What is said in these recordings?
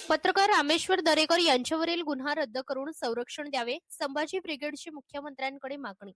पत्रकार रामेश्वर दरेकर यांच्यावरील गुन्हा रद्द करून संरक्षण द्यावे, संभाजी ब्रिगेडची मुख्यमंत्र्यांकडे मागणी.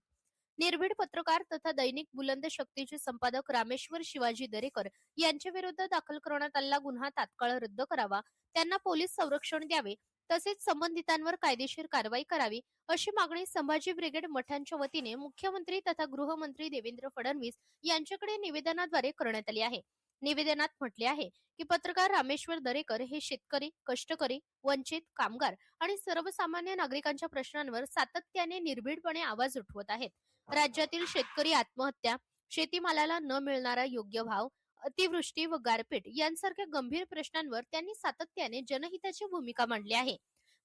निर्भीड पत्रकार तथा दैनिक बुलंद शक्तीचे संपादक रामेश्वर शिवाजी दरेकर यांच्याविरुद्ध दाखल करण्यात आलेला गुन्हा तात्काळ रद्द करावा, त्यांना पोलीस संरक्षण द्यावे, तसेच संबंधितांवर कायदेशीर कारवाई करावी, अशी मागणी संभाजी ब्रिगेड मठांच्या वतीने मुख्यमंत्री तथा गृहमंत्री देवेंद्र फडणवीस यांच्याकडे निवेदनाद्वारे करण्यात आली आहे. निवेदनात म्हटले आहे की पत्रकार रामेश्वर दरेकर हे शेतकरी, कष्टकरी, वंचित, कामगार आणि सर्वसामान्य नागरिकांच्या प्रश्नांवर सातत्याने निर्भीडपणे आवाज उठवत आहेत. राज्यातील शेतकरी आत्महत्या, शेतीमालाला न मिळणारा योग्य भाव, अतिवृष्टी व गारपीट यांसारख्या गंभीर प्रश्नांवर त्यांनी सातत्याने जनहिताची भूमिका मांडली आहे.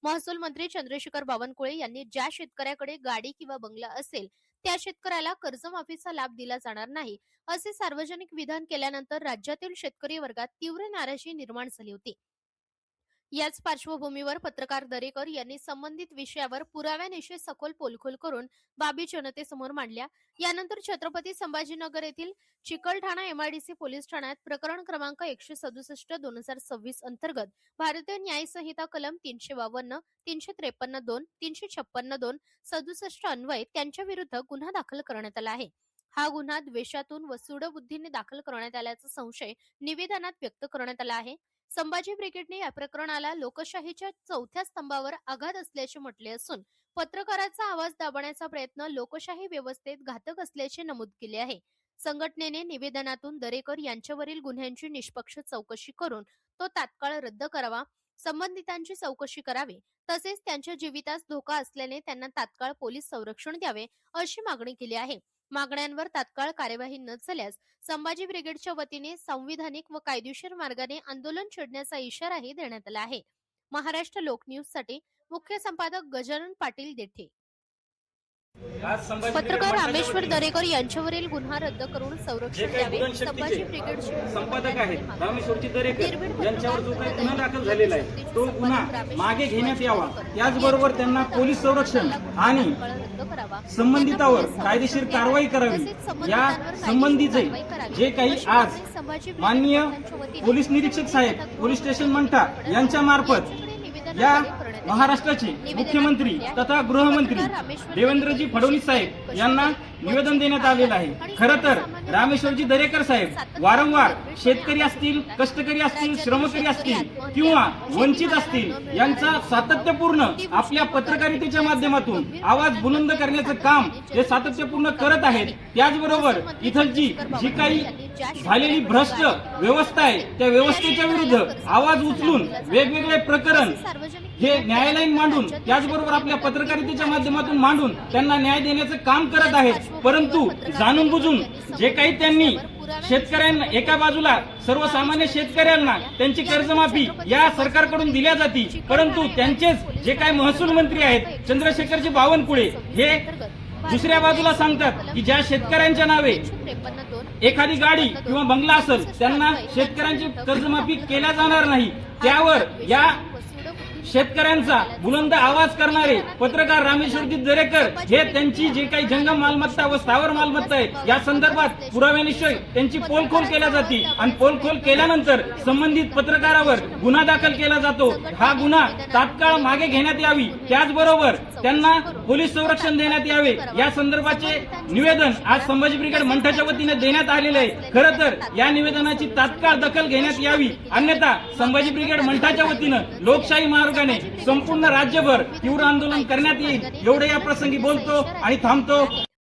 महसूल मंत्री चंद्रशेखर बावनकुळे यांनी ज्या शेतकऱ्याकडे गाडी किंवा बंगला असेल त्या शेतकऱ्याला कर्जमाफीचा लाभ दिला जाणार नाही, असे सार्वजनिक विधान केल्यानंतर राज्यातील शेतकरी वर्गात तीव्र नाराजी निर्माण झाली होती. याच पार्श्वभूमीवर पत्रकार दरेकर यांनी संबंधित विषयावर पुराव्यानिशी सखोल पोलखोल करून बाबी जनतेसमोर मांडल्या. यानंतर छत्रपती संभाजीनगर येथील चिकलठाणा एमआयडीसी पोलीस ठाण्यात प्रकरण क्रमांक 167/2026 अंतर्गत भारतीय न्याय संहिता कलम 352, 353(2), 356(2), 67 अन्वये त्यांच्या विरुद्ध गुन्हा दाखल करण्यात आला आहे. हा गुन्हा द्वेषातून व सूडबुद्धीने दाखल करण्यात आल्याचा संशय निवेदनात व्यक्त करण्यात आला आहे. संभाजी ब्रिगेडने या प्रकरणाला लोकशाहीच्या चौथ्या स्तंभावर आघात असल्याचे म्हटले असून पत्रकाराचा आवाज दाबण्याचा प्रयत्न लोकशाही व्यवस्थेत घातक असल्याचे नमूद केले आहे. संघटनेने निवेदनातून दरेकर यांच्यावरील गुन्ह्यांची निष्पक्ष चौकशी करून तो तात्काळ रद्द करावा, संबंधितांची चौकशी करावी, तसेच त्यांच्या जीवितास धोका असल्याने त्यांना तात्काळ पोलीस संरक्षण द्यावे, अशी मागणी केली आहे. मागण्यांवर तात्काळ कार्यवाही न झाल्यास संभाजी ब्रिगेडच्या वतीने संविधानिक व कायदेशीर मार्गाने आंदोलन छेडण्याचा इशाराही देण्यात आला आहे. महाराष्ट्र लोक न्यूज साठी मुख्य संपादक गजानन पाटील देठे. पत्रकार रामेश्वर दरेकर यांच्यावरील गुन्हा रद्द करून संरक्षण द्यावे, संभाजी ब्रिगेडचे संपादक आहेत रामेश्वरजी दरेकर यांच्यावर जो काही गुन्हा दाखल झालेला आहे तो गुन्हा मागे घेण्यात यावा, त्याचबरोबर त्यांना पोलीस संरक्षण आणि संबंधितावर कायदेशीर कारवाई करावी. या संबंधीचे जे काही आज माननीय पोलीस निरीक्षक साहेब पोलीस स्टेशन मंठा यांच्या मार्फत या महाराष्ट्राचे मुख्यमंत्री तथा गृहमंत्री देवेंद्रजी फडणवीस साहेब यांना निवेदन देण्यात आलेलं आहे. खरं तर रामेश्वरजी दरेकर साहेब वारंवार शेतकरी असतील, कष्टकरी असतील, श्रमकरी असतील किंवा वंचित असतील यांचा सातत्यपूर्ण आपल्या पत्रकारितेच्या माध्यमातून आवाज बुलंद करण्याचं काम ते सातत्यपूर्ण करत आहेत. त्याचबरोबर इथलची जी काही झालेली भ्रष्ट व्यवस्था आहे त्या व्यवस्थेच्या विरुद्ध आवाज उचलून वेगवेगळे प्रकरण हे न्यायालयीन मांडून त्याचबरोबर आपल्या पत्रकारितेच्या माध्यमातून मांडून त्यांना न्याय देण्याचं काम करत आहेत. परंतु जाणून बुजून जे काही त्यांनी शेतकऱ्यांना एका बाजूला सर्वसामान्य शेतकऱ्यांना त्यांची कर्जमाफी या सरकारकडून दिल्या जाती, परंतु त्यांचेच जे काही महसूल मंत्री आहेत चंद्रशेखरजी बावनकुळे हे दुसऱ्या बाजूला सांगतात की ज्या शेतकऱ्यांच्या नावे एखादी गाडी किंवा बंगला असेल त्यांना शेतकऱ्यांची कर्जमाफी केल्या जाणार नाही. त्यावर या शेतकऱ्यांचा बुलंद आवाज करणारे पत्रकार रामेश्वरजी दरेकर हे त्यांची जे काही जंगम मालमत्ता व स्थावर मालमत्ता आहे या संदर्भात पुराव्यानिश्चय त्यांची पोलखोल केल्या जाते आणि पोलखोल केल्यानंतर संबंधित पत्रकारावर गुन्हा दाखल केला जातो. हा गुन्हा तात्काळ मागे घेण्यात यावी, त्याचबरोबर त्यांना पोलीस संरक्षण देण्यात यावे या संदर्भाचे निवेदन आज संभाजी ब्रिगेड मंठाच्या वतीने देण्यात आलेले आहे. खरं तर या निवेदनाची तात्काळ दखल घेण्यात यावी, अन्यथा संभाजी ब्रिगेड मंठाच्या वतीनं लोकशाही मार्गाने संपूर्ण राज्यभर तीव्र आंदोलन करण्यात येईल, एवढे या प्रसंगी बोलतो आणि थांबतो.